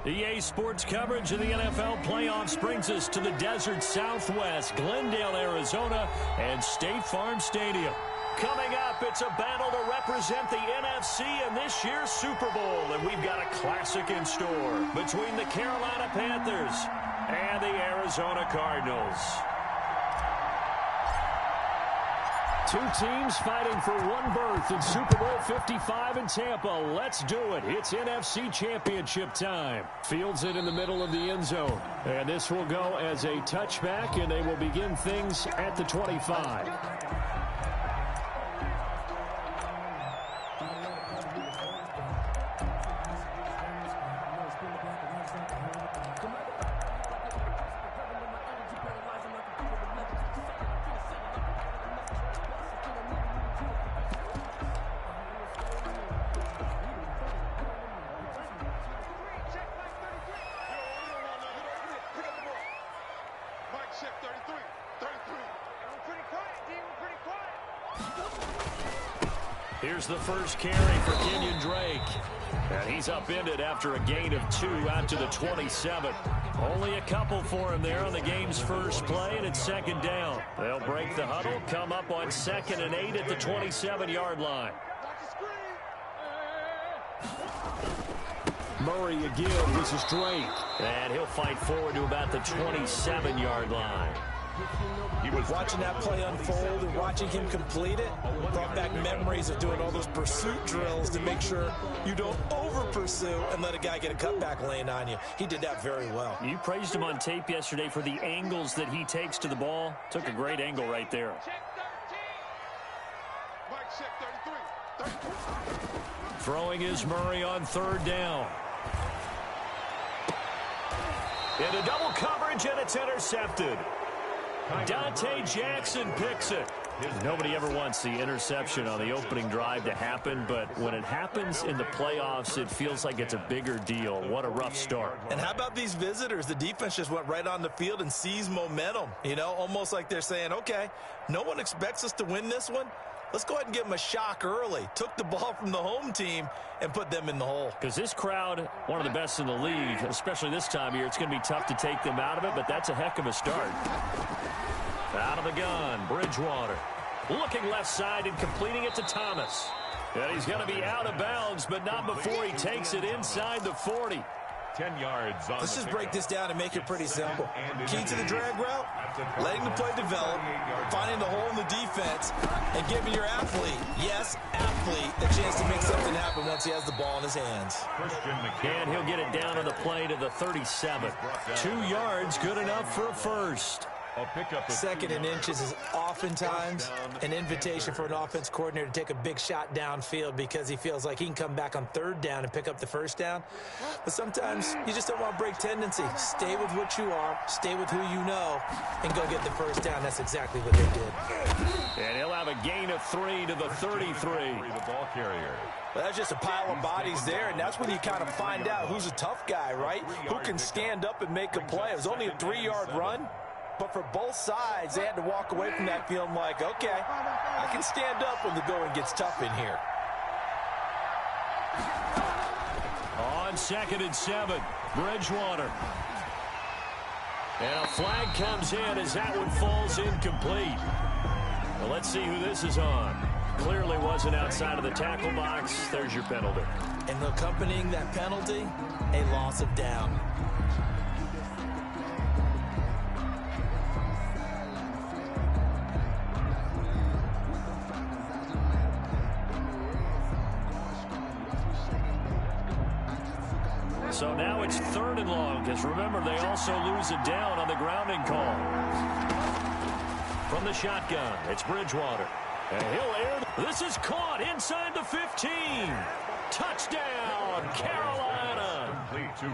EA Sports coverage of the NFL playoffs brings us to the desert Southwest, Glendale, Arizona, and State Farm Stadium. Coming up, it's a battle to represent the NFC in this year's Super Bowl, and we've got a classic in store between the Carolina Panthers and the Arizona Cardinals. Two teams fighting for one berth in Super Bowl 55 in Tampa. Let's do it. It's NFC Championship time. Fields it in the middle of the end zone. And this will go as a touchback, and they will begin things at the 25. Here's the first carry for Kenyon Drake. And he's upended after a gain of 2 out to the 27. Only a couple for him there on the game's first play, and it's second down. They'll break the huddle, come up on 2nd and 8 at the 27-yard line. Murray again. This is Drake. And he'll fight forward to about the 27-yard line. He was watching that play unfold and watching him complete it. Brought back memories of doing all those pursuit drills to make sure you don't over-pursue and let a guy get a cutback lane on you. He did that very well. You praised him on tape yesterday for the angles that he takes to the ball. Took a great angle right there. Throwing is Murray on 3rd down. Into double coverage, and it's intercepted. Dante Jackson picks it. Nobody ever wants the interception on the opening drive to happen, but when it happens in the playoffs, it feels like it's a bigger deal. What a rough start. And how about these visitors? The defense just went right on the field and seized momentum. You know, almost like they're saying, okay, no one expects us to win this one. Let's go ahead and give them a shock early. Took the ball from the home team and put them in the hole. Because this crowd, one of the best in the league, especially this time of year, it's going to be tough to take them out of it, but that's a heck of a start. Out of the gun, Bridgewater. Looking left side and completing it to Thomas. And he's going to be out of bounds, but not before he takes it inside the 40. 10 yards. Let's just break this down and make it pretty simple. Key to the drag route, letting the play develop, finding the hole in the defense, and giving your athlete, yes, athlete, a chance to make something happen once he has the ball in his hands. And he'll get it down on the play to the 37. 2 yards, good enough for a first. 2nd and inches is oftentimes an invitation for an offense coordinator to take a big shot downfield because he feels like he can come back on 3rd down and pick up the 1st down. But sometimes you just don't want to break tendency. Stay with what you are, stay with who you know, and go get the 1st down. That's exactly what they did. And he'll have a gain of 3 to the 33. The ball carrier. Well, that's just a pile of bodies there, and that's when you kind of find out who's a tough guy, right? Who can stand up and make a play. It was only a 3-yard run. But for both sides, they had to walk away from that feeling like, okay, I can stand up when the going gets tough in here. On 2nd and 7, Bridgewater. And a flag comes in as that one falls incomplete. Well, let's see who this is on. Clearly wasn't outside of the tackle box. There's your penalty. And accompanying that penalty, a loss of down. So now it's 3rd and long, because remember, they also lose a down on the grounding call. From the shotgun, it's Bridgewater. And he'll air. This is caught inside the 15. Touchdown, Carolina.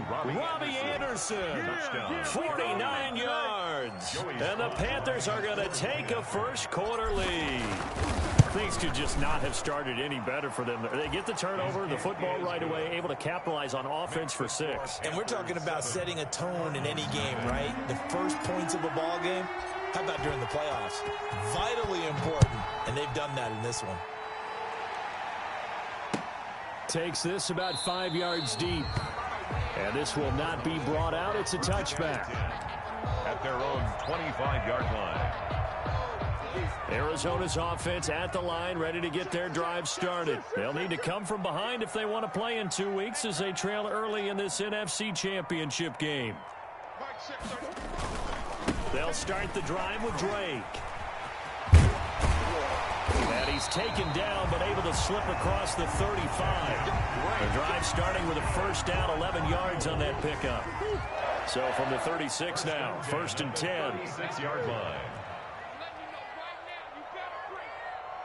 Robbie Anderson, 49 yards. And the Panthers are going to take a first-quarter lead. Things could just not have started any better for them. They get the turnover, the football right away, able to capitalize on offense for 6. And we're talking about setting a tone in any game, right? The first points of a ball game. How about during the playoffs? Vitally important, and they've done that in this one. Takes this about 5 yards deep. And And this will not be brought out. It's a touchback. At their own 25-yard line. Arizona's offense at the line, ready to get their drive started. They'll need to come from behind if they want to play in 2 weeks as they trail early in this NFC Championship game. They'll start the drive with Drake. And he's taken down but able to slip across the 35. The drive starting with a first down, 11 yards on that pickup. So from the 36 now, 1st and 10. 36-yard line.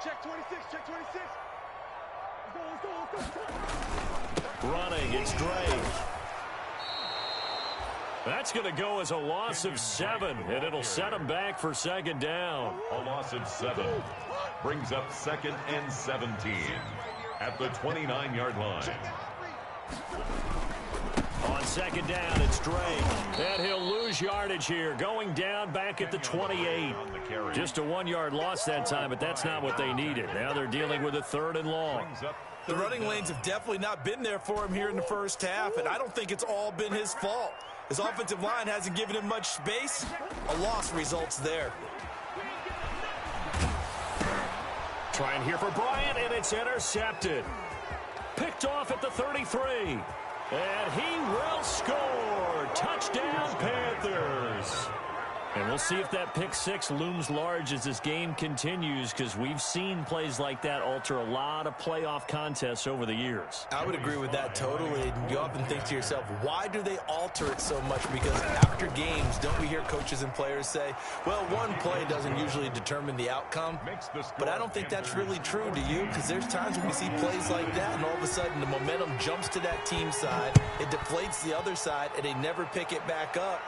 Check 26, check 26. Let's go. Running, it's Drake. That's going to go as a loss of 7, and it'll set him back for 2nd down. A loss of 7 brings up 2nd and 17 at the 29-yard line. On 2nd down, it's Drake. And he'll lose yardage here, going down back at the 28. Just a 1-yard loss that time, but that's not what they needed. Now they're dealing with a 3rd and long. The running lanes have definitely not been there for him here in the first half, and I don't think it's all been his fault. His offensive line hasn't given him much space. A loss results there. Trying here for Bryant, and it's intercepted. Picked off at the 33. And he will score. Touchdown, Panthers. And we'll see if that pick 6 looms large as this game continues, because we've seen plays like that alter a lot of playoff contests over the years. I would agree with that totally. And you often think to yourself, why do they alter it so much? Because after games, don't we hear coaches and players say, well, one play doesn't usually determine the outcome. But I don't think that's really true, do you? Because there's times when we see plays like that, and all of a sudden the momentum jumps to that team side, it deflates the other side, and they never pick it back up.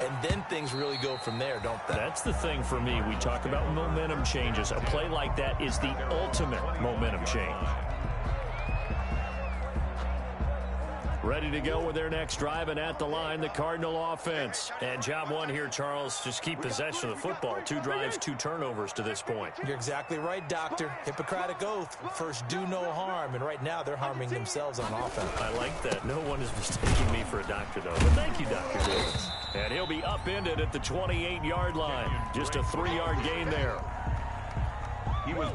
And then things really go from there, don't they? That's the thing for me. We talk about momentum changes. A play like that is the ultimate momentum change. Ready to go with their next drive, and at the line, the Cardinal offense. And job 1 here, Charles, just keep possession of the football. 2 drives, 2 turnovers to this point. You're exactly right, Doctor. Hippocratic oath. First, do no harm. And right now, they're harming themselves on offense. I like that. No one is mistaking me for a doctor, though. But thank you, Dr. Davis. And he'll be upended at the 28-yard line. Just a 3-yard gain there.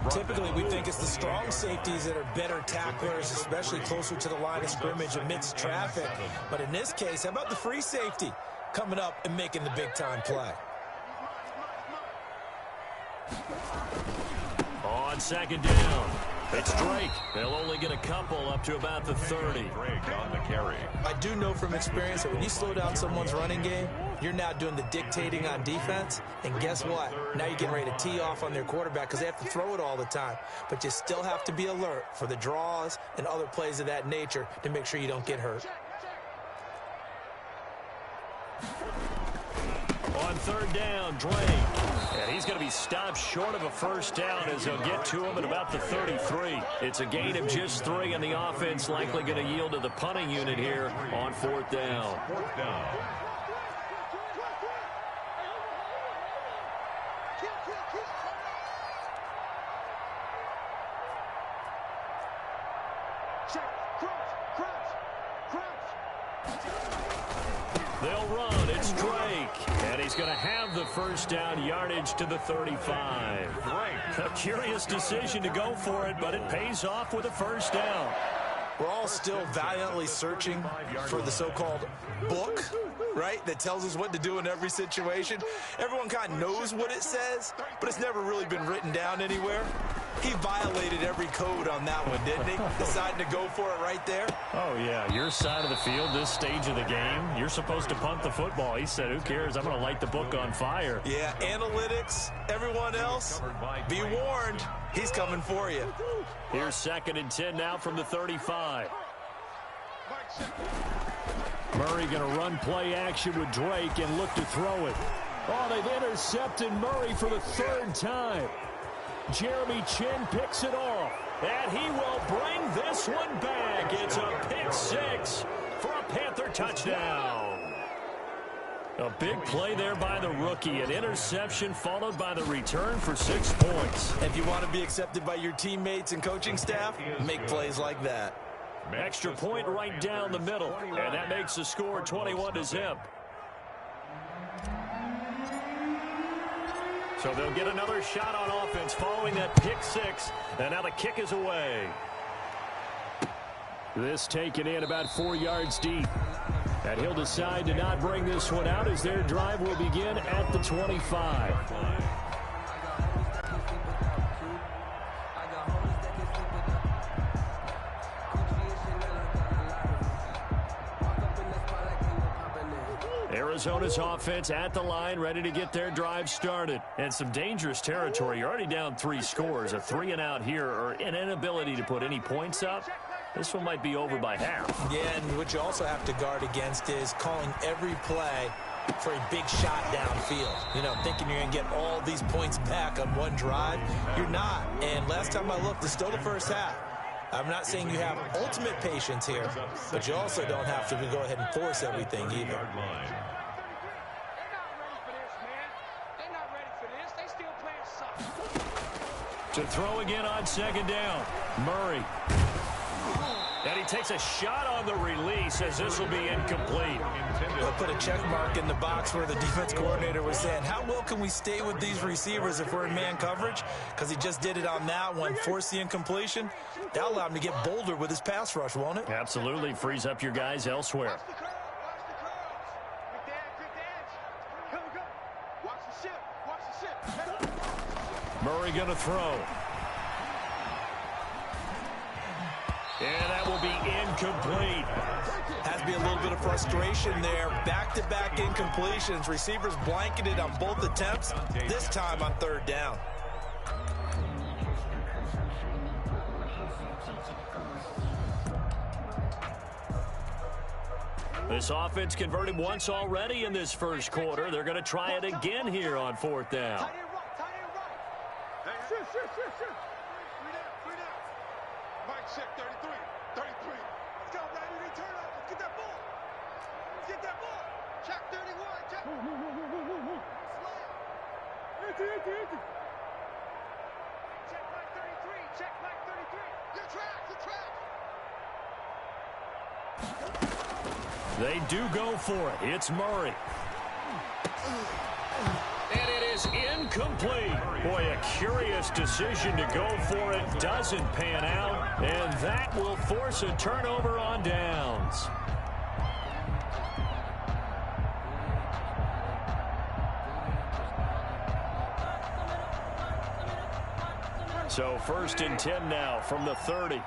Typically, we think it's the strong safeties that are better tacklers, especially closer to the line of scrimmage amidst traffic. But in this case, how about the free safety coming up and making the big-time play? On 2nd down, it's Drake. They'll only get a couple up to about the 30. Drake on the carry. I do know from experience that when you slow down someone's running game, you're now doing the dictating on defense. And guess what? Now you're getting ready to tee off on their quarterback because they have to throw it all the time. But you still have to be alert for the draws and other plays of that nature to make sure you don't get hurt. On 3rd down, Drake. And he's going to be stopped short of a first down as they'll get to him at about the 33. It's a gain of just 3, and the offense likely going to yield to the punting unit here on 4th down. 4th down. They'll run. It's Drake. And he's going to have the first down, yardage to the 35. A curious decision to go for it, but it pays off with a first down. We're all still valiantly searching for the so-called book, right, that tells us what to do in every situation. Everyone kind of knows what it says, but it's never really been written down anywhere. He violated every code on that one, didn't he? Deciding to go for it right there. Oh, yeah. Your side of the field, this stage of the game, you're supposed to punt the football. He said, who cares? I'm going to light the book on fire. Yeah, analytics, everyone else, be warned. He's coming for you. Here's 2nd and 10 now from the 35. Murray going to run play action with Drake and look to throw it. Oh, they've intercepted Murray for the 3rd time. Jeremy Chin picks it off, and he will bring this one back. It's a pick 6 for a Panther touchdown. A big play there by the rookie. An interception followed by the return for 6 points. If you want to be accepted by your teammates and coaching staff, make plays like that. Extra point right down the middle, and that makes the score 21-0. So they'll get another shot on offense following that pick six, and now the kick is away. This taken in about 4 yards deep. And he'll decide to not bring this one out as their drive will begin at the 25. Arizona's offense at the line, ready to get their drive started. And some dangerous territory. You're already down 3 scores. A 3-and-out here, or an inability to put any points up. This one might be over by half. Yeah, and what you also have to guard against is calling every play for a big shot downfield. You know, thinking you're going to get all these points back on one drive. You're not. And last time I looked, it's still the first half. I'm not saying you have ultimate patience here, but you also don't have to go ahead and force everything either. To throw again on second down. Murray. And he takes a shot on the release as this will be incomplete. They'll put a check mark in the box where the defense coordinator was saying, how well can we stay with these receivers if we're in man coverage? Because he just did it on that one, forced the incompletion. That'll allow him to get bolder with his pass rush, won't it? Absolutely. Frees up your guys elsewhere. Murray going to throw. And that will be incomplete. Has to be a little bit of frustration there. Back-to-back incompletions. Receivers blanketed on both attempts, this time on third down. This offense converted once already in this first quarter. They're going to try it again here on fourth down. Mike, check 33. 33. Let's go, man. You need to turn up. Let's get that ball. Let's get that ball. Check 31. Check. Check Mike 33. Check Mike 33. Your track. Your track. They do go for it. It's Murray. And it is incomplete. Boy, a curious decision to go for it. Doesn't pan out. And that will force a turnover on downs. So 1st and 10 now from the 30.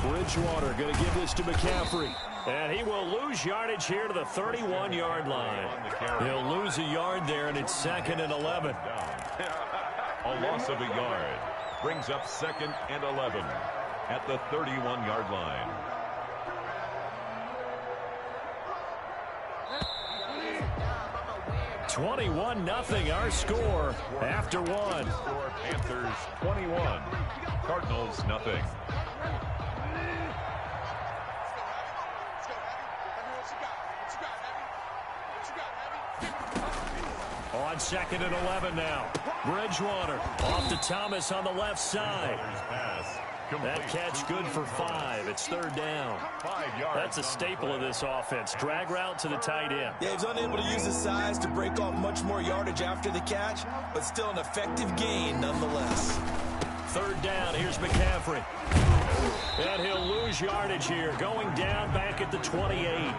Bridgewater going to give this to McCaffrey. And he will lose yardage here to the 31-yard line. He'll lose a yard there, and it's 2nd and 11. A loss of a yard brings up 2nd and 11 at the 31-yard line. (21-0) our score after one. Panthers 21, Cardinals nothing. On 2nd and 11 now. Bridgewater off to Thomas on the left side. That catch good for 5. It's 3rd down. That's a staple of this offense. Drag route to the tight end. Yeah, he's unable to use his size to break off much more yardage after the catch, but still an effective gain nonetheless. 3rd down. Here's McCaffrey. And he'll lose yardage here. Going down back at the 28.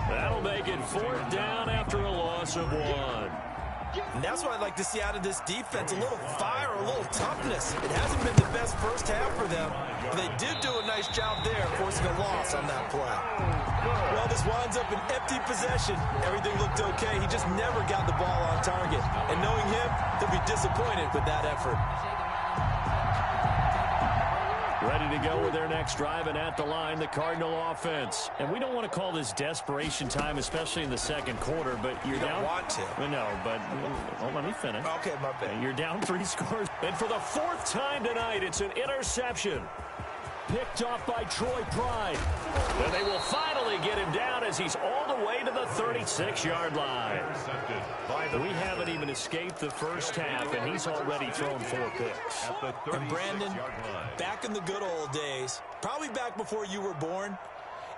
That'll make it 4th down after a loss of 1. And that's what I'd like to see out of this defense, a little fire, a little toughness. It hasn't been the best first half for them, but they did do a nice job there, forcing a loss on that play. Well, this winds up an empty possession. Everything looked okay. He just never got the ball on target. And knowing him, he'll be disappointed with that effort. Ready to go with their next drive, and at the line, the Cardinal offense. And we don't want to call this desperation time, especially in the second quarter, but you're down. You don't want to. No, but let me finish. Okay, my bad. You're down 3 scores. And for the 4th time tonight, it's an interception. Picked off by Troy Pride. And they will finally get him down as he's all the way to the 36-yard line. We haven't even escaped the first half, and he's already thrown 4 picks. And Brandon, back in the good old days, probably back before you were born,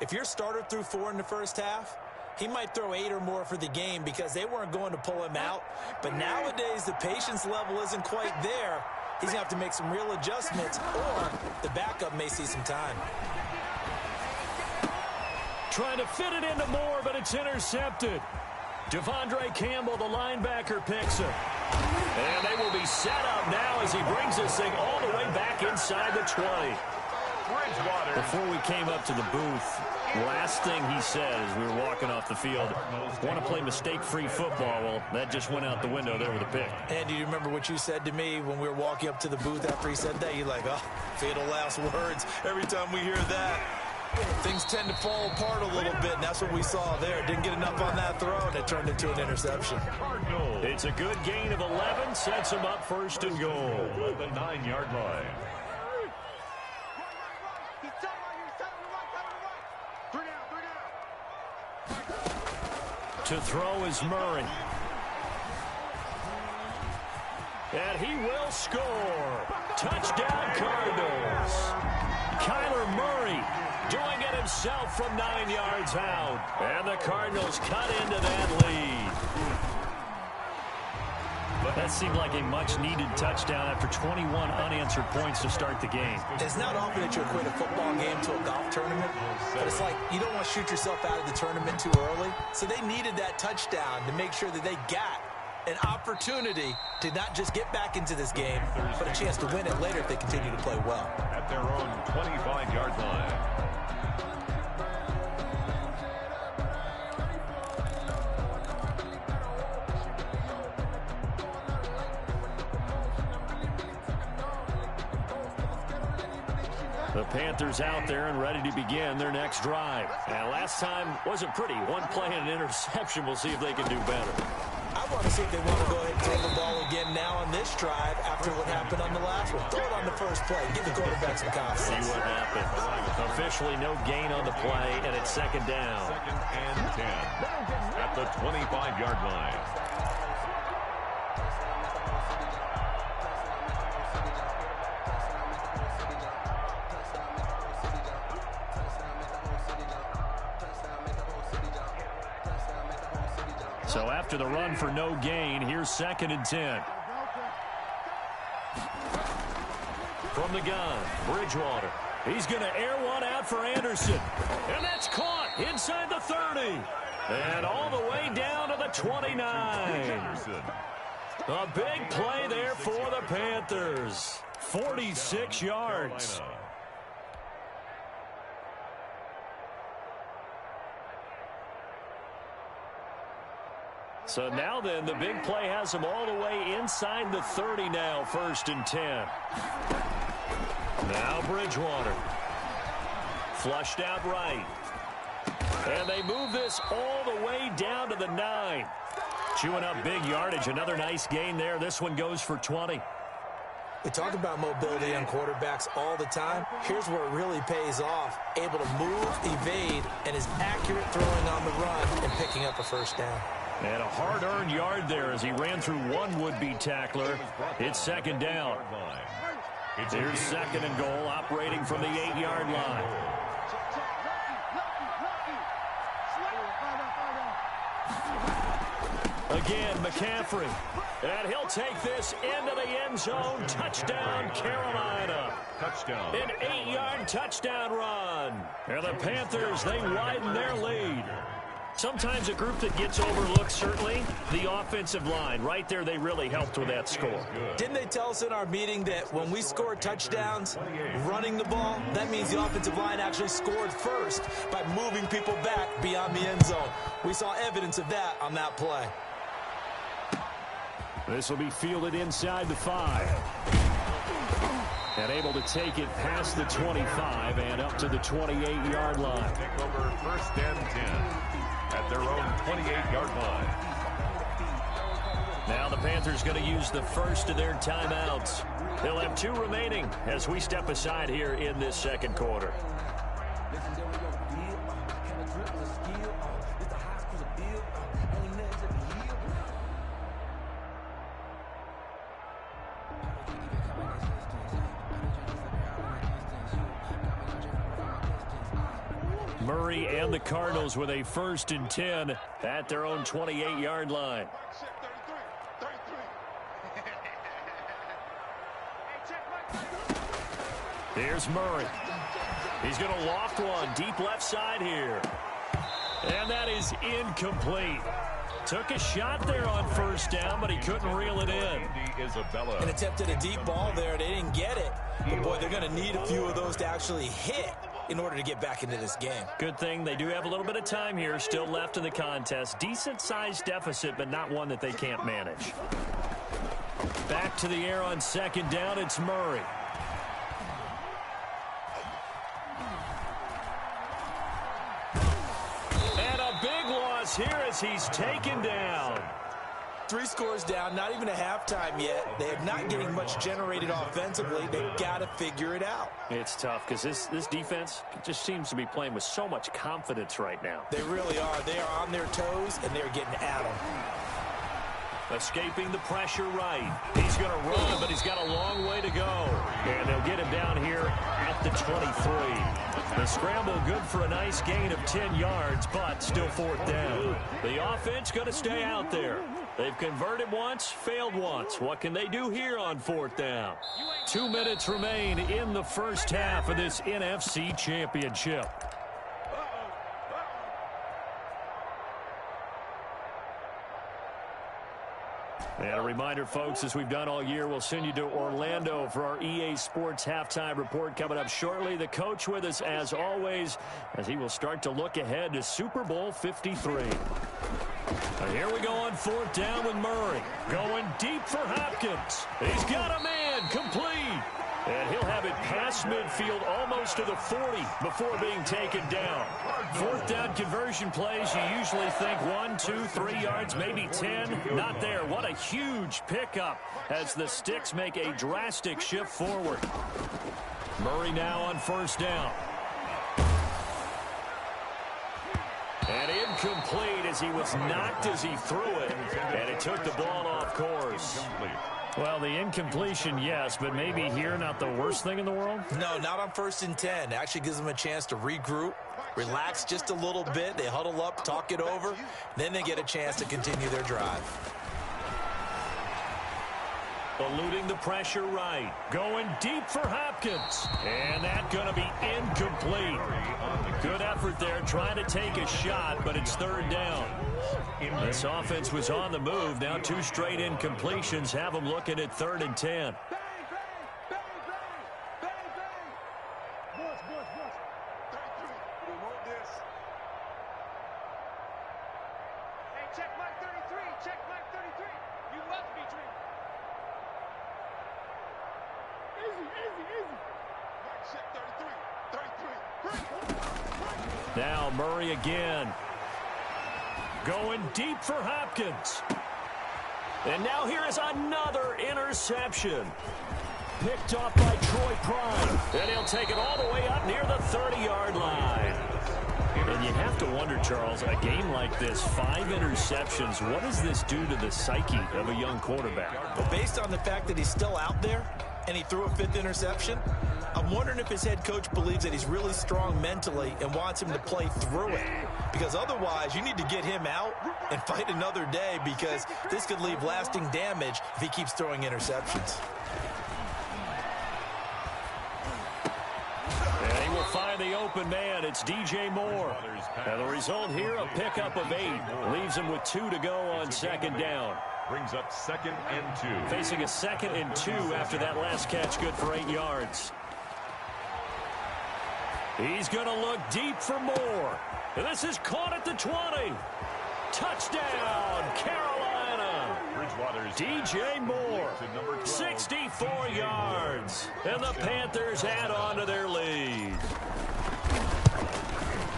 if your starter threw 4 in the first half, he might throw 8 or more for the game because they weren't going to pull him out. But nowadays, the patience level isn't quite there. He's going to have to make some real adjustments, or the backup may see some time. Trying to fit it into Moore, but it's intercepted. Devondre Campbell, the linebacker, picks it. And they will be set up now as he brings this thing all the way back inside the 20. Before we came up to the booth, last thing he said as we were walking off the field, want to play mistake-free football. Well, that just went out the window there with a pick. And do you remember what you said to me when we were walking up to the booth after he said that? You're like, oh, fatal last words. Every time we hear that, things tend to fall apart a little bit, and that's what we saw there. Didn't get enough on that throw, and it turned into an interception. It's a good gain of 11, sets him up 1st and goal. At the 9-yard line. To throw is Murray. And he will score. Touchdown Cardinals. Kyler Murray doing it himself from 9 yards out. And the Cardinals cut into that lead. That seemed like a much-needed touchdown after 21 unanswered points to start the game. It's not often that you equate a football game to a golf tournament, but it's like you don't want to shoot yourself out of the tournament too early. So they needed that touchdown to make sure that they got an opportunity to not just get back into this game, but a chance to win it later if they continue to play well. At their own 25-yard line. The Panthers out there and ready to begin their next drive. And last time wasn't pretty. One play and an interception. We'll see if they can do better. I want to see if they want to go ahead and throw the ball again now on this drive after what happened on the last one. Throw it on the first play. Give the quarterback some confidence. See what happens. Officially no gain on the play, and it's 2nd down. 2nd and 10 at the 25-yard line. So after the run for no gain, here's 2nd and 10. From the gun, Bridgewater. He's going to air one out for Anderson. And that's caught inside the 30. And all the way down to the 29. A big play there for the Panthers. 46 yards. So now then, the big play has him all the way inside the 30 now, 1st and 10. Now Bridgewater. Flushed out right. And they move this all the way down to the 9. Chewing up big yardage. Another nice gain there. This one goes for 20. We talk about mobility on quarterbacks all the time. Here's where it really pays off. Able to move, evade, and is accurate throwing on the run and picking up a 1st down. And a hard-earned yard there as he ran through one would-be tackler. It's 2nd down. Here's 2nd and goal, operating from the 8-yard line. Again, McCaffrey. And he'll take this into the end zone. Touchdown, Carolina. Touchdown. An 8-yard touchdown run. And the Panthers, they widen their lead. Sometimes a group that gets overlooked, certainly, the offensive line. Right there, they really helped with that score. Didn't they tell us in our meeting that when we score touchdowns running the ball, that means the offensive line actually scored first by moving people back beyond the end zone? We saw evidence of that on that play. This will be fielded inside the 5. And able to take it past the 25 and up to the 28-yard line. Take over 1st and 10 at their own 28-yard line. Now the Panthers going to use the first of their timeouts. They'll have 2 remaining as we step aside here in this second quarter. Murray and the Cardinals with a 1st and 10 at their own 28-yard line. Here's Murray. He's going to loft one deep left side here. And that is incomplete. Took a shot there on 1st down, but he couldn't reel it in. And attempted a deep ball there. They didn't get it. But, boy, they're going to need a few of those to actually hit in order to get back into this game. Good thing they do have a little bit of time here still left in the contest. Decent-sized deficit, but not one that they can't manage. Back to the air on 2nd down. It's Murray. And a big loss here as he's taken down. 3 scores down, not even a halftime yet. They are not getting much generated offensively. They've got to figure it out. It's tough because this defense just seems to be playing with so much confidence right now. They really are. They are on their toes, and they're getting at them. Escaping the pressure right. He's going to run, but he's got a long way to go. And they'll get him down here at the 23. The scramble good for a nice gain of 10 yards, but still 4th down. The offense going to stay out there. They've converted once, failed once. What can they do here on 4th down? 2 minutes remain in the first half of this NFC Championship. And a reminder, folks, as we've done all year, we'll send you to Orlando for our EA Sports halftime report coming up shortly. The coach with us, as always, as he will start to look ahead to Super Bowl 53. And here we go on 4th down with Murray. Going deep for Hopkins. He's got a man complete. And he'll have it past midfield almost to the 40 before being taken down. 4th down conversion plays, you usually think 1, 2, 3 yards, maybe 10. Not there. What a huge pickup as the Sticks make a drastic shift forward. Murray now on 1st down. And incomplete as he was knocked as he threw it. And it took the ball off course. Well, the incompletion, yes, but maybe here not the worst thing in the world? No, not on 1st and 10. It actually gives them a chance to regroup, relax just a little bit. They huddle up, talk it over. Then they get a chance to continue their drive. Eluding the pressure right. Going deep for Hopkins. And that's going to be incomplete. Good effort there trying to take a shot, but it's 3rd down. This offense was on the move. Now 2 straight incompletions have them looking at 3rd and 10. Now Murray again. Going deep for Hopkins. And now here is another interception. Picked off by Troy Prime. And he'll take it all the way up near the 30-yard line. And you have to wonder, Charles, a game like this, 5 interceptions, what does this do to the psyche of a young quarterback? Well, based on the fact that he's still out there and he threw a 5th interception, I'm wondering if his head coach believes that he's really strong mentally and wants him to play through it. Because otherwise, you need to get him out and fight another day, because this could leave lasting damage if he keeps throwing interceptions. And he will find the open man. It's DJ Moore. And the result here, a pickup of 8. Leaves him with 2 to go on 2nd down. Brings up 2nd and 2. Facing a 2nd and 2 after that last catch, good for 8 yards. He's going to look deep for Moore. This is caught at the 20. Touchdown, Carolina. DJ Moore, 64 yards. And the Panthers add on to their lead.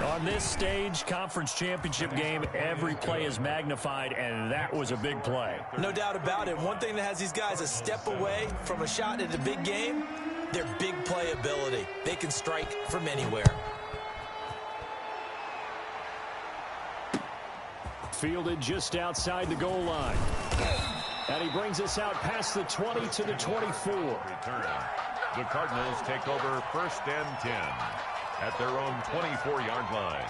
On On this stage, conference championship game, every play is magnified, and that was a big play. No doubt about it. One thing that has these guys a step away from a shot in the big game, their big play ability. They can strike from anywhere. Fielded just outside the goal line. And he brings us out past the 20 to the 24. Return. The Cardinals take over 1st and 10 at their own 24-yard line.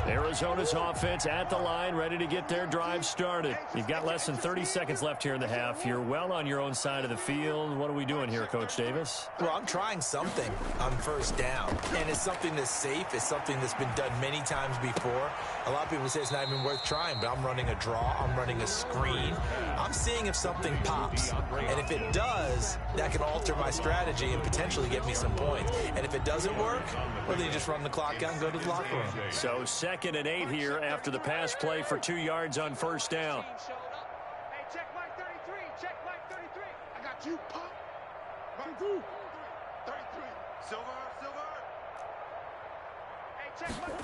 Arizona's offense at the line, ready to get their drive started. You've got less than 30 seconds left here in the half. You're well on your own side of the field. What are we doing here, Coach Davis? Well, I'm trying something on 1st down, and it's something that's safe. It's something that's been done many times before. A lot of people say it's not even worth trying, but I'm running a draw. I'm running a screen. I'm seeing if something pops, and if it does, that can alter my strategy and potentially get me some points. And if it doesn't work, well, then you just run the clock out and go to the locker room. So 2nd and 8 here after the pass play for 2 yards on 1st down. Hey, check Mike 33. Check Mike 33. I got you, pop. Mike 33. Silver. Hey, check Mike.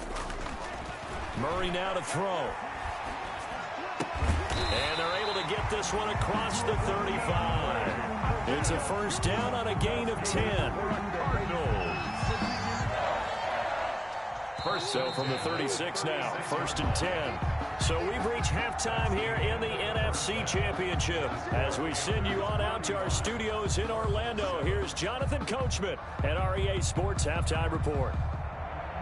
Murray now to throw. And they're able to get this one across the 35. It's a 1st down on a gain of 10. So from the 36 now, 1st and 10. So we've reached halftime here in the NFC Championship. As we send you on out to our studios in Orlando, here's Jonathan Coachman at REA Sports Halftime Report.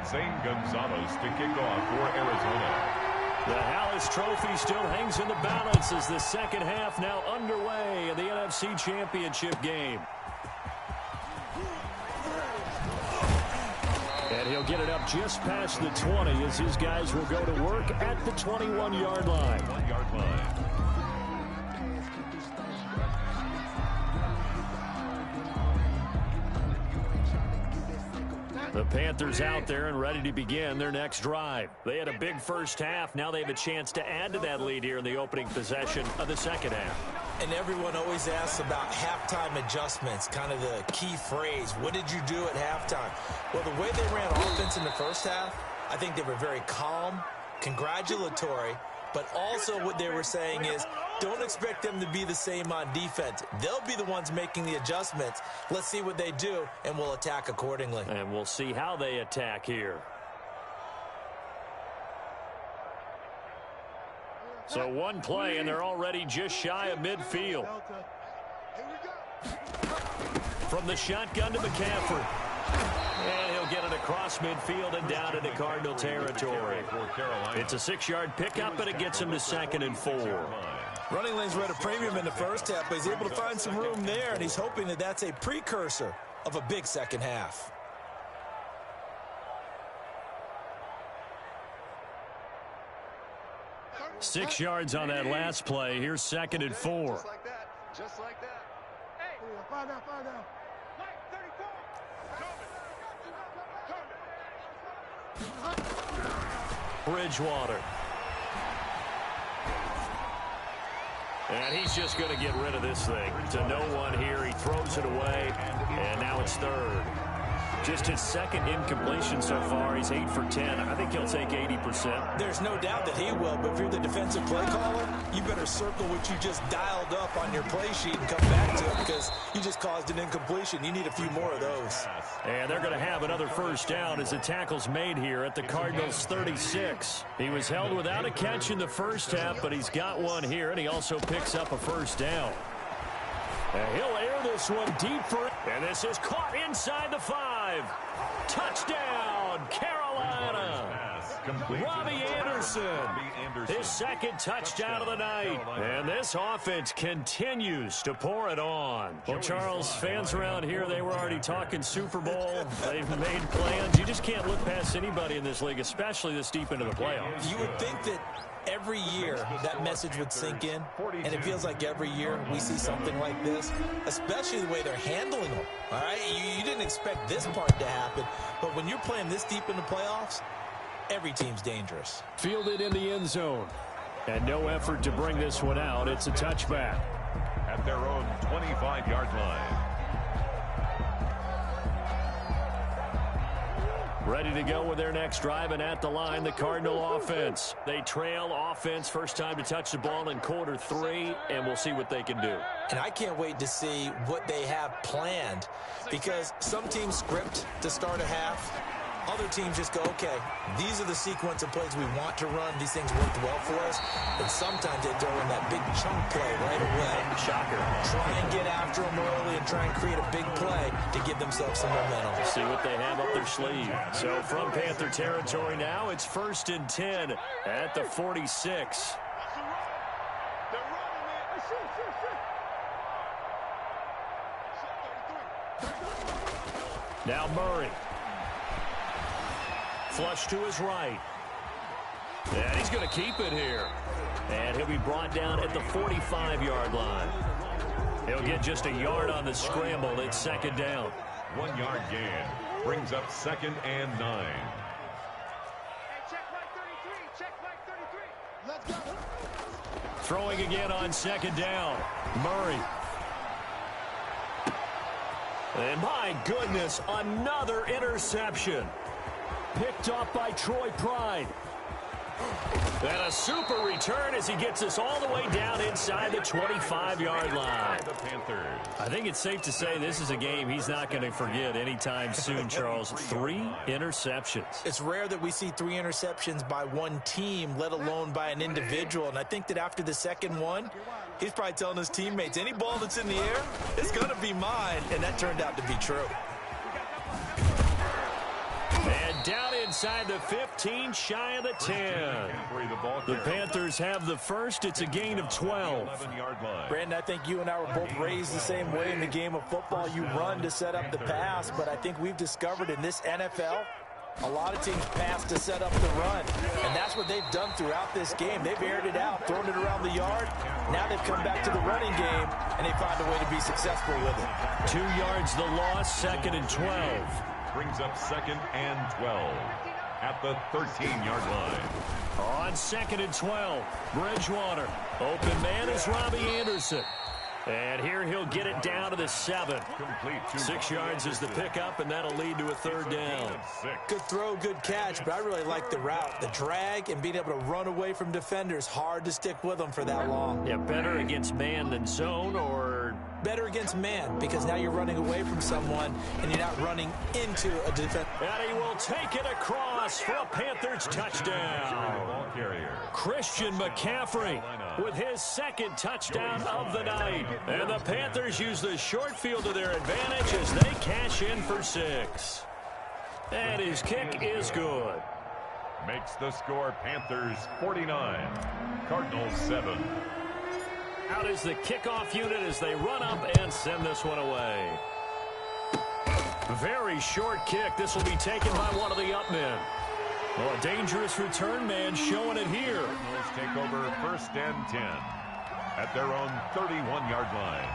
Zane Gonzalez to kick off for Arizona. The Hallis Trophy still hangs in the balance as the second half now underway in the NFC Championship game. And he'll get it up just past the 20 as his guys will go to work at the 21-yard line. 1-yard line. The Panthers out there and ready to begin their next drive. They had a big first half. Now they have a chance to add to that lead here in the opening possession of the second half. And everyone always asks about halftime adjustments, kind of the key phrase. What did you do at halftime? Well, the way they ran offense in the first half, I think they were very calm, congratulatory, but also what they were saying is don't expect them to be the same on defense. They'll be the ones making the adjustments. Let's see what they do, and we'll attack accordingly. And we'll see how they attack here. So one play, and they're already just shy of midfield. From the shotgun to McCaffrey. And he'll get it across midfield and down into Cardinal territory. It's a 6-yard pickup, and it gets him to 2nd and 4. Running lanes were at a premium in the first half, but he's able to find some room there, and he's hoping that that's a precursor of a big second half. Six yards on that last play. Here's 2nd and 4. Just like that. Just like that. Hey. Find out. Mike 34. Bridgewater. And he's just going to get rid of this thing. To no one here. He throws it away, and now it's 3rd. Just his 2nd incompletion so far. He's 8 for 10. I think he'll take 80%. There's no doubt that he will, but if you're the defensive play caller, you better circle what you just dialed up on your play sheet and come back to it because you just caused an incompletion. You need a few more of those. And they're going to have another 1st down as the tackle's made here at the Cardinals' 36. He was held without a catch in the first half, but he's got one here, and he also picks up a 1st down. And he'll air this one deep for it. And this is caught inside the 5. Touchdown, Carolina. Robbie Anderson. His 2nd touchdown of the night. And this offense continues to pour it on. Well, Charles, fans around here, they were already talking Super Bowl. They've made plans. You just can't look past anybody in this league, especially this deep into the playoffs. You would think that every year that message would sink in, and it feels like every year we see something like this, especially the way they're handling them. All right, you didn't expect this part to happen, but when you're playing this deep in the playoffs, every team's dangerous. Fielded in the end zone, and no effort to bring this one out. It's a touchback at their own 25-yard line. Ready to go with their next drive, and at the line, the Cardinal offense. They trail offense, first time to touch the ball in quarter 3, and we'll see what they can do. And I can't wait to see what they have planned, because some teams script to start a half. Other teams just go, okay, these are the sequence of plays we want to run. These things worked well for us. And sometimes they throw in that big chunk play right away. Shocker. Try and get after them early and try and create a big play to give themselves some momentum. See what they have up their sleeve. So from Panther territory now, it's 1st and 10 at the 46. Now Murray. Flush to his right. And he's going to keep it here. And he'll be brought down at the 45-yard line. He'll get just a yard on the scramble. It's 2nd down. 1 yard gain. Brings up 2nd and 9. Hey, check right 33. Check right 33. Let's go. Throwing again on 2nd down. Murray. And my goodness, another interception. Picked up by Troy Pride. And a super return as he gets us all the way down inside the 25-yard line. The Panthers. I think it's safe to say this is a game he's not going to forget anytime soon, Charles. 3 interceptions. It's rare that we see 3 interceptions by one team, let alone by an individual. And I think that after the second one, he's probably telling his teammates, any ball that's in the air, it's going to be mine. And that turned out to be true. And down inside the 15, shy of the 10. The Panthers have the first. It's a gain of 12. Brandon, I think you and I were both raised the same way in the game of football. You run to set up the pass, but I think we've discovered in this NFL, a lot of teams pass to set up the run. And that's what they've done throughout this game. They've aired it out, thrown it around the yard. Now they've come back to the running game, and they find a way to be successful with it. 2 yards the loss, 2nd and 12. Brings up 2nd and 12 at the 13-yard line. On 2nd and 12, Bridgewater. Open man is Robbie Anderson. And here he'll get it down to the 7. Complete. 6 yards is the pickup, and that'll lead to a 3rd down. Good throw, good catch, but I really like the route. The drag and being able to run away from defenders, hard to stick with them for that long. Yeah, better against man than zone, or better against man, because now you're running away from someone and you're not running into a defense. And he will take it across for a Panthers touchdown. Christian McCaffrey with his 2nd touchdown of the night. And the Panthers use the short field to their advantage as they cash in for 6. And his kick is good. Makes the score Panthers 49, Cardinals 7. Out is the kickoff unit as they run up and send this one away. Very short kick. This will be taken by one of the up men. Well, a dangerous return man showing it here. Cardinals take over 1st and 10 at their own 31-yard line.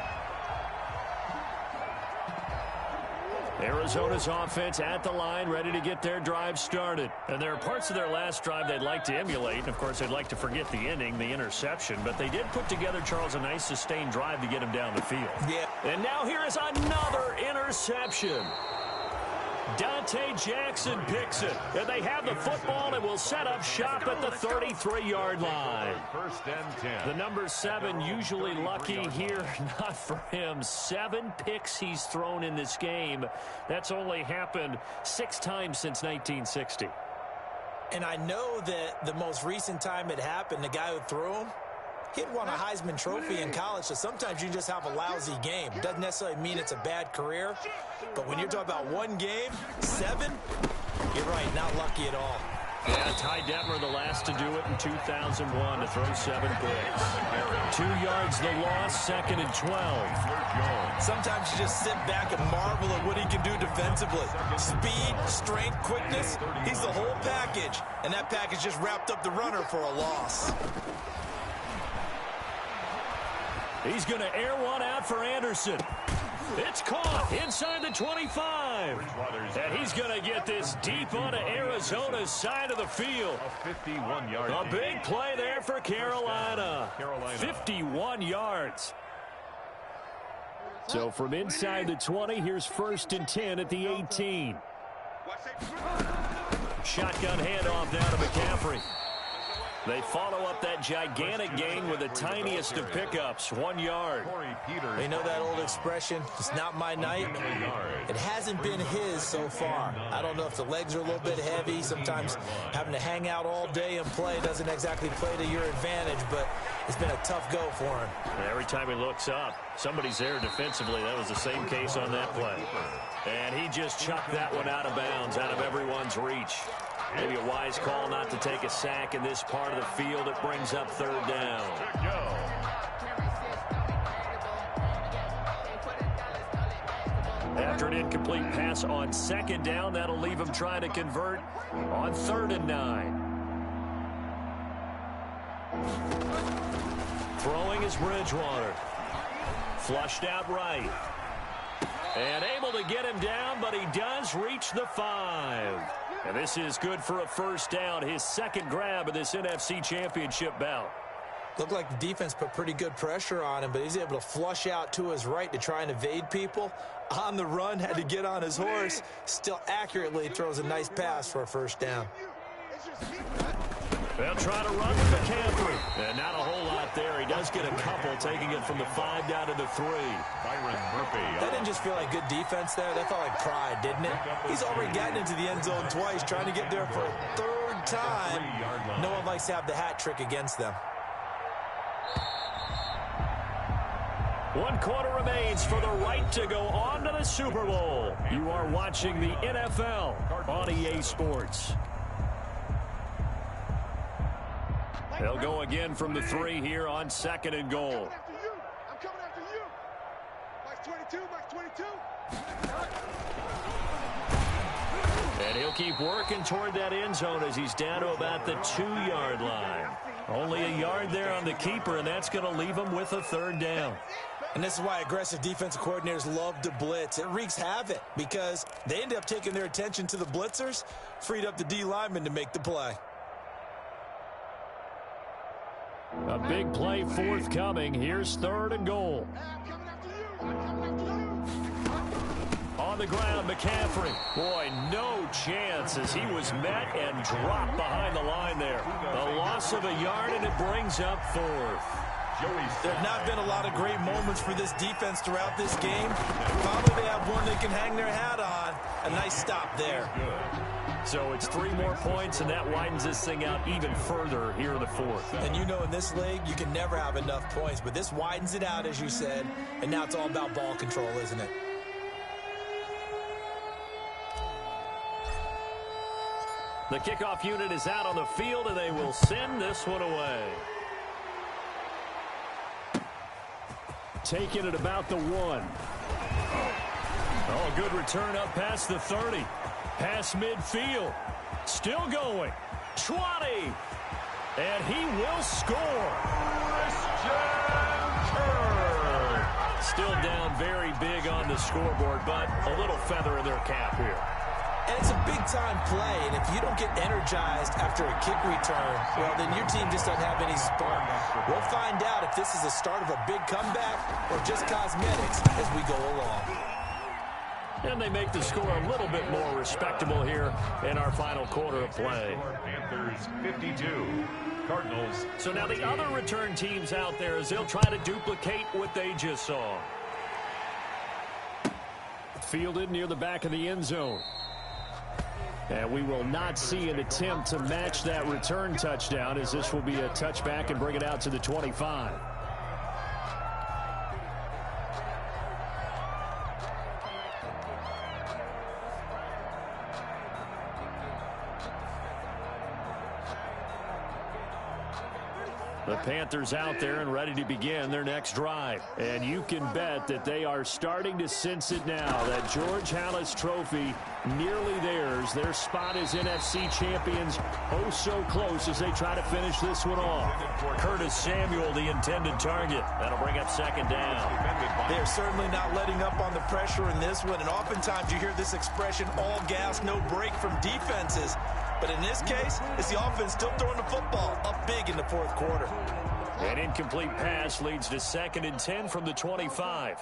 Arizona's offense at the line, ready to get their drive started. And there are parts of their last drive they'd like to emulate. And, of course, they'd like to forget the inning, the interception. But they did put together, Charles, a nice sustained drive to get him down the field. Yeah. And now here is another interception. Dante Jackson picks it. And they have the football and will set up shop at the 33-yard line. 1st and 10. The number 7 usually lucky here. Not for him. 7 picks he's thrown in this game. That's only happened 6 times since 1960. And I know that the most recent time it happened, the guy who threw him, he had won a Heisman Trophy in college, so sometimes you just have a lousy game. Doesn't necessarily mean it's a bad career, but when you're talking about one game, 7, you're right, not lucky at all. Yeah, Ty Detmer the last to do it in 2001 to throw 7 picks. 2 yards the loss, 2nd and 12. Sometimes you just sit back and marvel at what he can do defensively. Speed, strength, quickness, he's the whole package, and that package just wrapped up the runner for a loss. He's going to air one out for Anderson. It's caught inside the 25. And he's going to get this deep onto Arizona's side of the field. A 51-yard. A big play there for Carolina. 51 yards. So from inside the 20, here's 1st and 10 at the 18. Watch it. Shotgun handoff down to McCaffrey. They follow up that gigantic gain with the tiniest of pickups, 1 yard. You know that old expression, it's not my night? It hasn't been his so far. I don't know if the legs are a little bit heavy. Sometimes having to hang out all day and play doesn't exactly play to your advantage, but it's been a tough go for him. And every time he looks up, somebody's there defensively. That was the same case on that play. And he just chucked that one out of bounds, out of everyone's reach. Maybe a wise call not to take a sack in this part of the field. It brings up third down. After an incomplete pass on second down, that'll leave him trying to convert on 3rd and 9. Throwing is Bridgewater. Flushed out right. And able to get him down, but he does reach the 5. And this is good for a first down, his second grab of this NFC Championship bout. Looked like the defense put pretty good pressure on him, but he's able to flush out to his right to try and evade people. On the run, had to get on his horse. Still accurately throws a nice pass for a first down. They'll try to run with McCaffrey. And not a whole lot there. He does get a couple, taking it from the 5 down to the 3. Byron Murphy. That didn't just feel like good defense there. That felt like pride, didn't it? He's already gotten into the end zone twice, trying to get there for a 3rd time. No one likes to have the hat trick against them. 1 quarter remains for the right to go on to the Super Bowl. You are watching the NFL on EA Sports. They'll go again from the 3 here on 2nd and goal. I'm coming after you. Mike's 22, Mike's 22. And he'll keep working toward that end zone as he's down to about the 2-yard line. Only a yard there on the keeper, and that's going to leave him with a 3rd down. And this is why aggressive defensive coordinators love to blitz. It wreaks havoc because they end up taking their attention to the blitzers, freed up the D lineman to make the play. A big play forthcoming. Here's 3rd and goal. On the ground, McCaffrey. Boy, no chance as he was met and dropped behind the line there. The loss of a yard, and it brings up 4th. There have not been a lot of great moments for this defense throughout this game. Finally, they have one they can hang their hat on. A nice stop there. So it's 3 more points, and that widens this thing out even further here in the 4th. And you know in this league, you can never have enough points, but this widens it out, as you said, and now it's all about ball control, isn't it? The kickoff unit is out on the field, and they will send this one away. Taking it about the 1. Oh, good return up past the 30. Past midfield. Still going. 20. And he will score. Still down very big on the scoreboard, but a little feather in their cap here. And it's a big-time play, and if you don't get energized after a kick return, well, then your team just doesn't have any spark. We'll find out if this is the start of a big comeback or just cosmetics as we go along. And they make the score a little bit more respectable here in our final quarter of play. Panthers 52, Cardinals. So now the other return teams out there as they'll try to duplicate what they just saw. Fielded near the back of the end zone. And we will not see an attempt to match that return touchdown, as this will be a touchback and bring it out to the 25. The Panthers out there and ready to begin their next drive. And you can bet that they are starting to sense it now. That George Halas trophy nearly theirs. Their spot as NFC champions, oh so close as they try to finish this one off. Curtis Samuel, the intended target. That'll bring up 2nd down. They are certainly not letting up on the pressure in this one. And oftentimes you hear this expression, all gas, no break from defenses. But in this case, it's the offense still throwing the football up big in the 4th quarter. An incomplete pass leads to 2nd and 10 from the 25.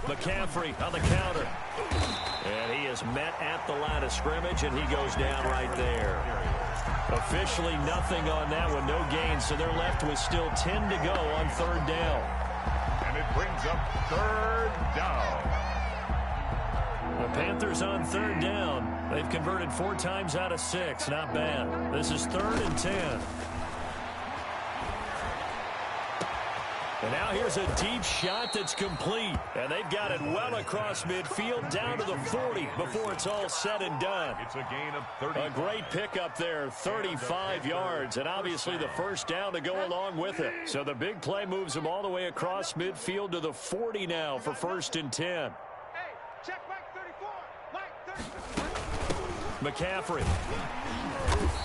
McCaffrey on the counter. And he is met at the line of scrimmage, and he goes down right there. Officially nothing on that one, no gain, so they're left with still 10 to go on third down. And it brings up third down. The Panthers on third down. They've converted 4 times out of 6. Not bad. This is 3rd and 10. And now here's a deep shot that's complete. And they've got it well across midfield down to the 40 before it's all said and done. It's a gain of 30. A great pickup there, 35 yards. And obviously the first down to go along with it. So the big play moves them all the way across midfield to the 40 now for 1st and 10. Hey, check Mike 34. Mike 34. McCaffrey.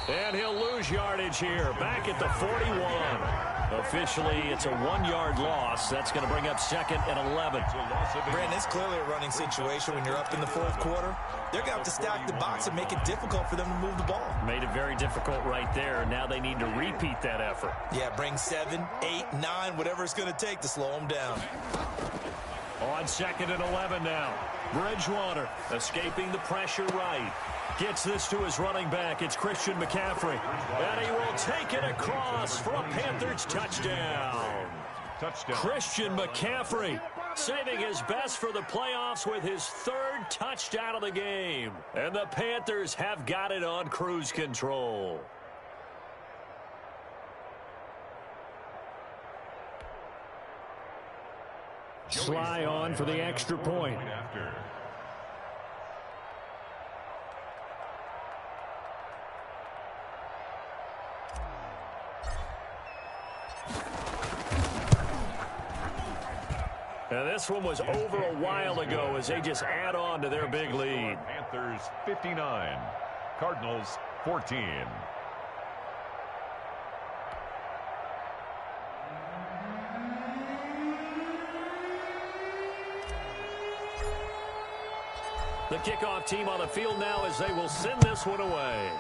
And he'll lose yardage here. Back at the 41. Officially, it's a 1-yard loss. That's going to bring up 2nd and 11. Brandon, it's clearly a running situation when you're up in the 4th quarter. They're going to have to stack the box and make it difficult for them to move the ball. Made it very difficult right there. Now they need to repeat that effort. Yeah, bring 7, 8, 9, whatever it's going to take to slow them down. On 2nd and 11 now. Bridgewater escaping the pressure right. Gets this to his running back. It's Christian McCaffrey. And he will take it across for a Panthers touchdown. Christian McCaffrey saving his best for the playoffs with his 3rd touchdown of the game. And the Panthers have got it on cruise control. Sly on for the extra point. And this one was over a while ago as they just add on to their big lead. Panthers 59, Cardinals 14. The kickoff team on the field now as they will send this one away.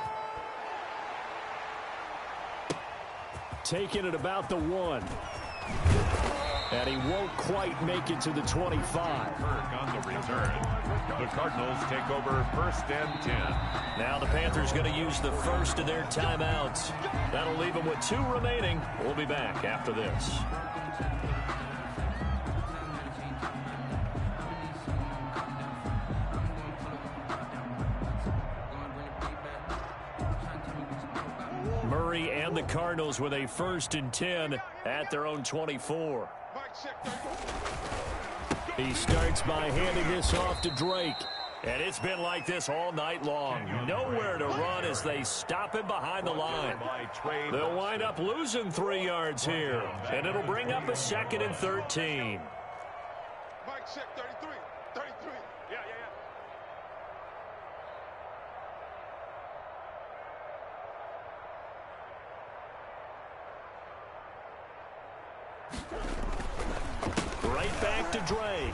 Taking it about the 1. And he won't quite make it to the 25. Kirk on the return. The Cardinals take over 1st and 10. Now the Panthers going to use the first of their timeouts. That'll leave them with 2 remaining. We'll be back after this. Murray and the Cardinals with a 1st and 10 at their own 24. He starts by handing this off to Drake. And it's been like this all night long. Nowhere to run as they stop him behind the line. They'll wind up losing 3 yards here. And it'll bring up a 2nd and 13. Mike check 33. 33. Yeah. Right back to Drake.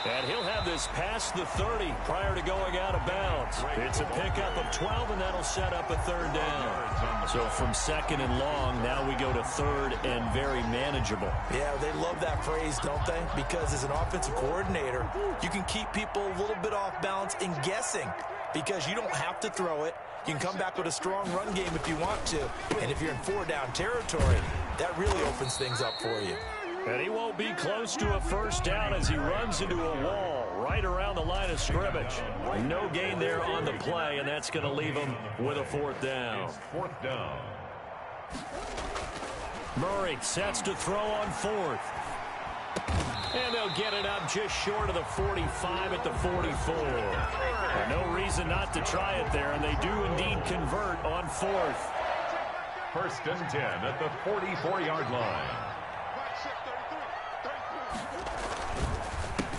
And he'll have this past the 30 prior to going out of bounds. It's a pickup of 12, and that'll set up a 3rd down. So from 2nd and long, now we go to 3rd and very manageable. Yeah, they love that phrase, don't they? Because as an offensive coordinator, you can keep people a little bit off balance and guessing because you don't have to throw it. You can come back with a strong run game if you want to. And if you're in 4-down territory, that really opens things up for you. And he won't be close to a 1st down as he runs into a wall right around the line of scrimmage. No gain there on the play, and that's going to leave him with a 4th down. It's 4th down. Murray sets to throw on 4th. And they'll get it up just short of the 45 at the 44. And no reason not to try it there, and they do indeed convert on 4th. 1st and 10 at the 44-yard line.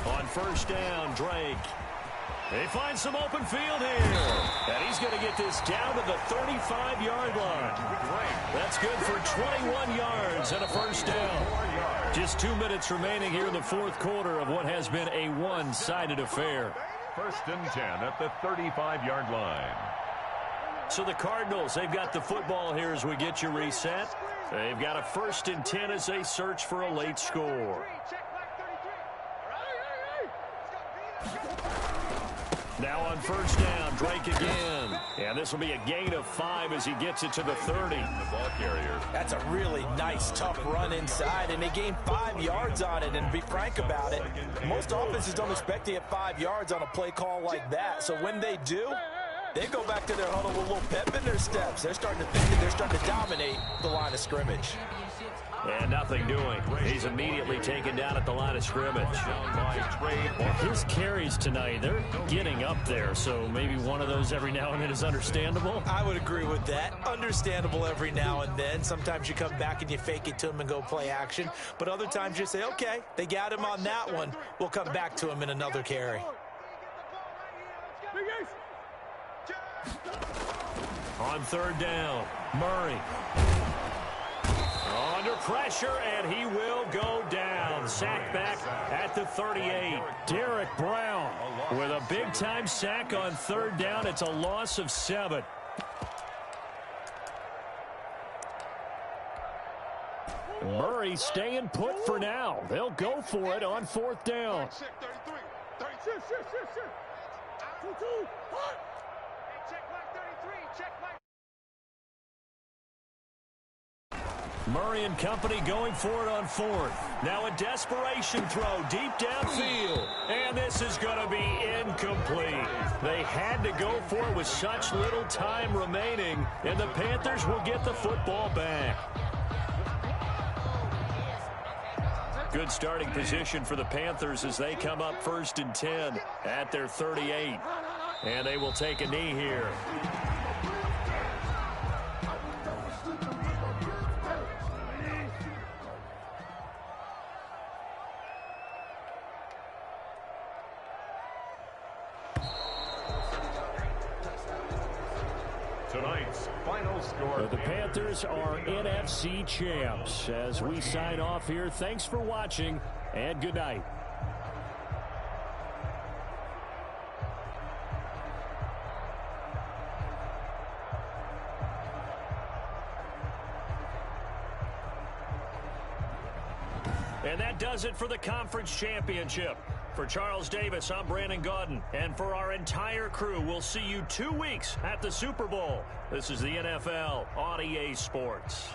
On 1st down, Drake. They find some open field here. And he's going to get this down to the 35-yard line. That's good for 21 yards and a 1st down. Just 2 minutes remaining here in the 4th quarter of what has been a one-sided affair. 1st and 10 at the 35-yard line. So the Cardinals, they've got the football here as we get you reset. They've got a 1st and 10 as they search for a late score. Now on 1st down, Drake again. And this will be a gain of 5 as he gets it to the 30. The ball carrier. That's a really nice, tough run inside, and they gained 5 yards on it. And to be frank about it, most offenses don't expect to get 5 yards on a play call like that. So when they do, they go back to their huddle with a little pep in their steps. They're starting to think that they're starting to dominate the line of scrimmage. And nothing doing. He's immediately taken down at the line of scrimmage. Well, his carries tonight, they're getting up there, so maybe one of those every now and then is understandable. I would agree with that. Understandable every now and then. Sometimes you come back and you fake it to him and go play action. But other times you say, okay, they got him on that one. We'll come back to him in another carry. On 3rd down, Murray. Under pressure, and he will go down. Sack back at the 38. Derek Brown with a big-time sack on 3rd down. It's a loss of 7. Murray staying put for now. They'll go for it on 4th down. Murray and company going for it on 4th. Now a desperation throw deep downfield. And this is going to be incomplete. They had to go for it with such little time remaining. And the Panthers will get the football back. Good starting position for the Panthers as they come up 1st and 10 at their 38. And they will take a knee here. Tonight's final score. The Panthers are NFC champs. As we sign off here, thanks for watching, and good night. And that does it for the conference championship. For Charles Davis, I'm Brandon Gaudin. And for our entire crew, we'll see you 2 weeks at the Super Bowl. This is the NFL on EA Sports.